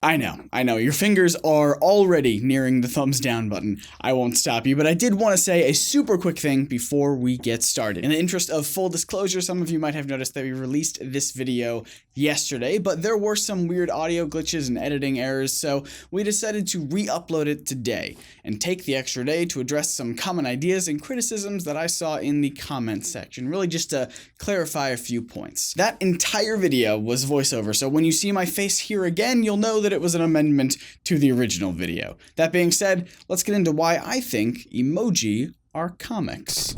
I know, your fingers are already nearing the thumbs down button. I won't stop you, but I did want to say a super quick thing before we get started. In the interest of full disclosure, some of you might have noticed that we released this video yesterday, but there were some weird audio glitches and editing errors, so we decided to re-upload it today, and take the extra day to address some common ideas and criticisms that I saw in the comments section, really just to clarify a few points. That entire video was voiceover, so when you see my face here again, you'll know that it was an amendment to the original video. That being said, let's get into why I think emoji are comics.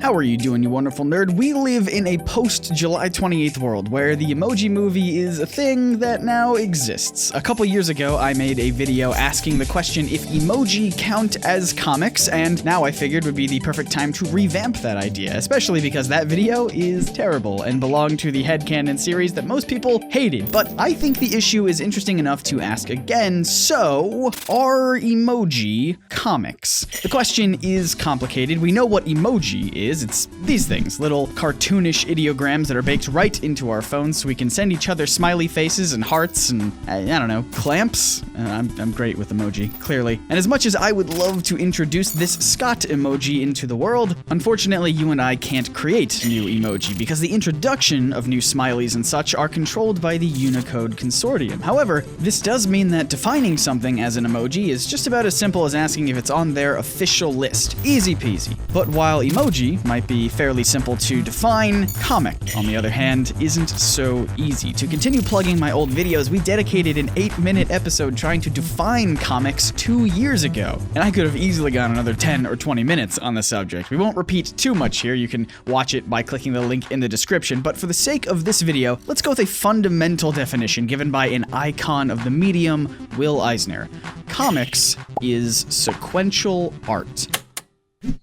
How are you doing, you wonderful nerd? We live in a post-July 28th world where the Emoji Movie is a thing that now exists. A couple years ago, I made a video asking the question if emoji count as comics, and now I figured would be the perfect time to revamp that idea, especially because that video is terrible and belonged to the headcanon series that most people hated. But I think the issue is interesting enough to ask again, so are emoji comics? The question is complicated. We know what emoji is. It's these things, little cartoonish ideograms that are baked right into our phones so we can send each other smiley faces and hearts and, I don't know, clamps? I'm great with emoji, clearly. And as much as I would love to introduce this Scott emoji into the world, unfortunately you and I can't create new emoji because the introduction of new smileys and such are controlled by the Unicode Consortium. However, this does mean that defining something as an emoji is just about as simple as asking if it's on their official list. Easy peasy. But while emoji might be fairly simple to define, comic, on the other hand, isn't so easy. To continue plugging my old videos, we dedicated an 8-minute episode trying to define comics 2 years ago, and I could have easily gone another 10 or 20 minutes on the subject. We won't repeat too much here, you can watch it by clicking the link in the description, but for the sake of this video, let's go with a fundamental definition given by an icon of the medium, Will Eisner. Comics is sequential art.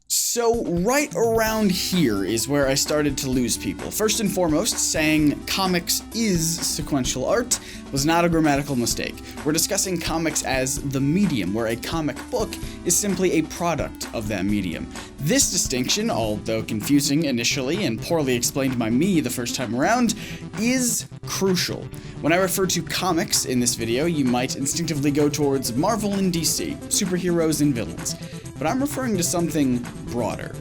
So right around here is where I started to lose people. First and foremost, saying comics is sequential art was not a grammatical mistake. We're discussing comics as the medium, where a comic book is simply a product of that medium. This distinction, although confusing initially and poorly explained by me the first time around, is crucial. When I refer to comics in this video, you might instinctively go towards Marvel and DC, superheroes and villains. But I'm referring to something broader.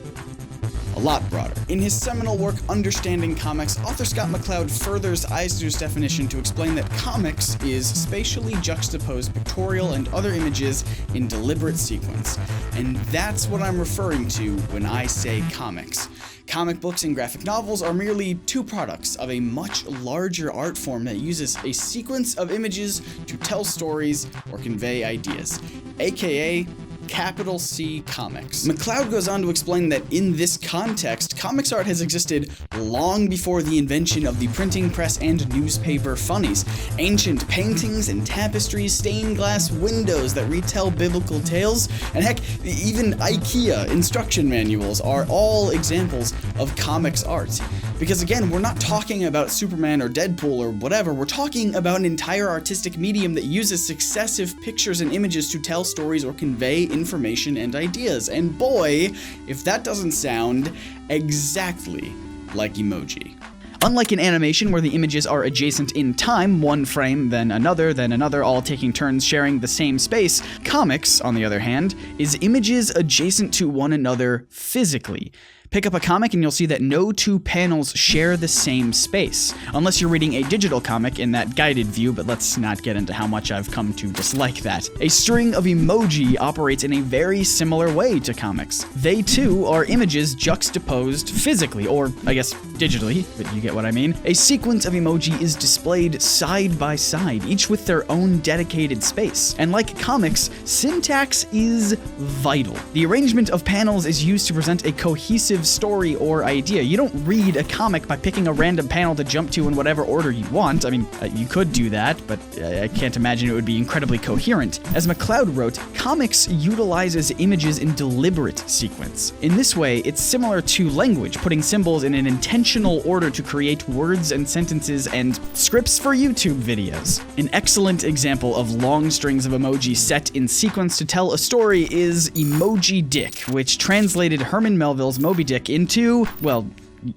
A lot broader. In his seminal work, Understanding Comics, author Scott McCloud furthers Eisner's definition to explain that comics is spatially juxtaposed pictorial and other images in deliberate sequence. And that's what I'm referring to when I say comics. Comic books and graphic novels are merely two products of a much larger art form that uses a sequence of images to tell stories or convey ideas, aka capital C comics. McCloud goes on to explain that in this context, comics art has existed long before the invention of the printing press and newspaper funnies. Ancient paintings and tapestries, stained glass windows that retell biblical tales, and heck, even IKEA instruction manuals are all examples of comics art. Because again, we're not talking about Superman or Deadpool or whatever, we're talking about an entire artistic medium that uses successive pictures and images to tell stories or convey information and ideas. And boy, if that doesn't sound exactly like emoji. Unlike in animation, where the images are adjacent in time, one frame, then another, all taking turns sharing the same space, comics, on the other hand, is images adjacent to one another physically. Pick up a comic and you'll see that no two panels share the same space, unless you're reading a digital comic in that guided view, but let's not get into how much I've come to dislike that. A string of emoji operates in a very similar way to comics. They too are images juxtaposed physically, or I guess digitally, but you get what I mean. A sequence of emoji is displayed side by side, each with their own dedicated space. And like comics, syntax is vital. The arrangement of panels is used to present a cohesive story or idea. You don't read a comic by picking a random panel to jump to in whatever order you want. I mean, you could do that, but I can't imagine it would be incredibly coherent. As McCloud wrote, comics utilizes images in deliberate sequence. In this way, it's similar to language, putting symbols in an intentional order to create words and sentences and scripts for YouTube videos. An excellent example of long strings of emoji set in sequence to tell a story is Emoji Dick, which translated Herman Melville's Moby Dick into, well,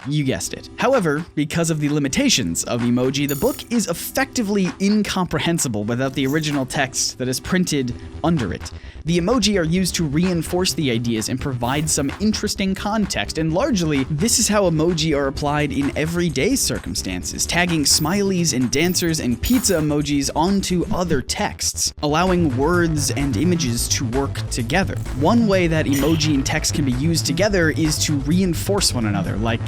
You guessed it. However, because of the limitations of emoji, the book is effectively incomprehensible without the original text that is printed under it. The emoji are used to reinforce the ideas and provide some interesting context, and largely, this is how emoji are applied in everyday circumstances, tagging smileys and dancers and pizza emojis onto other texts, allowing words and images to work together. One way that emoji and text can be used together is to reinforce one another, like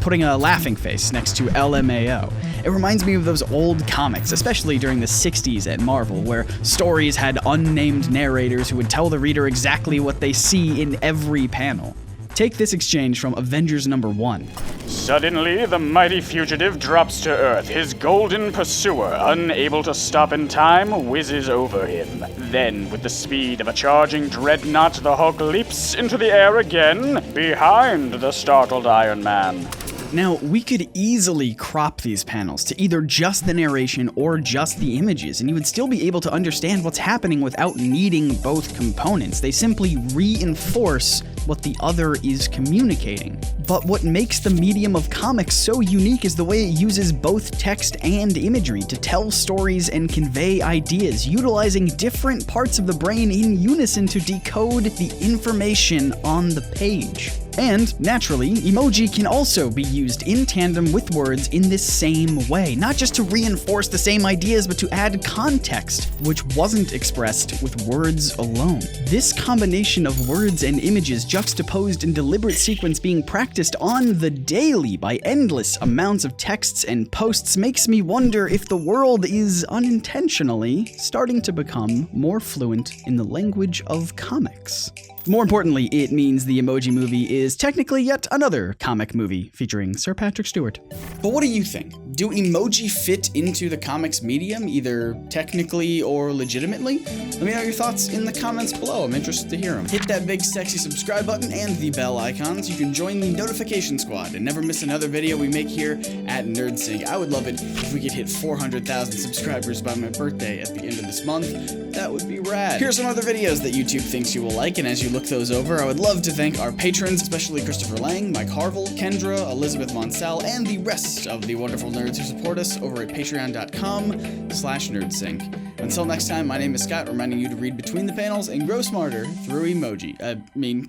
putting a laughing face next to LMAO. It reminds me of those old comics, especially during the 60s at Marvel, where stories had unnamed narrators who would tell the reader exactly what they see in every panel. Take this exchange from Avengers #1. Suddenly, the mighty fugitive drops to Earth. His golden pursuer, unable to stop in time, whizzes over him. Then, with the speed of a charging dreadnought, the Hulk leaps into the air again, behind the startled Iron Man. Now, we could easily crop these panels to either just the narration or just the images, and you would still be able to understand what's happening without needing both components. They simply reinforce what the other is communicating. But what makes the medium of comics so unique is the way it uses both text and imagery to tell stories and convey ideas, utilizing different parts of the brain in unison to decode the information on the page. And, naturally, emoji can also be used in tandem with words in this same way, not just to reinforce the same ideas, but to add context, which wasn't expressed with words alone. This combination of words and images juxtaposed in deliberate sequence being practiced on the daily by endless amounts of texts and posts makes me wonder if the world is unintentionally starting to become more fluent in the language of comics. More importantly, it means the Emoji Movie is technically yet another comic movie featuring Sir Patrick Stewart. But what do you think? Do emoji fit into the comics medium, either technically or legitimately? Let me know your thoughts in the comments below. I'm interested to hear them. Hit that big sexy subscribe button and the bell icon so you can join the notification squad and never miss another video we make here at NerdSync. I would love it if we could hit 400,000 subscribers by my birthday at the end of this month. That would be rad. Here are some other videos that YouTube thinks you will like, and as you look those over, I would love to thank our patrons, especially Christopher Lang, Mike Harville, Kendra, Elizabeth Monsell, and the rest of the wonderful nerds who support us over at patreon.com/nerdsync. Until next time, my name is Scott, reminding you to read between the panels and grow smarter through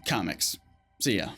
comics. See ya.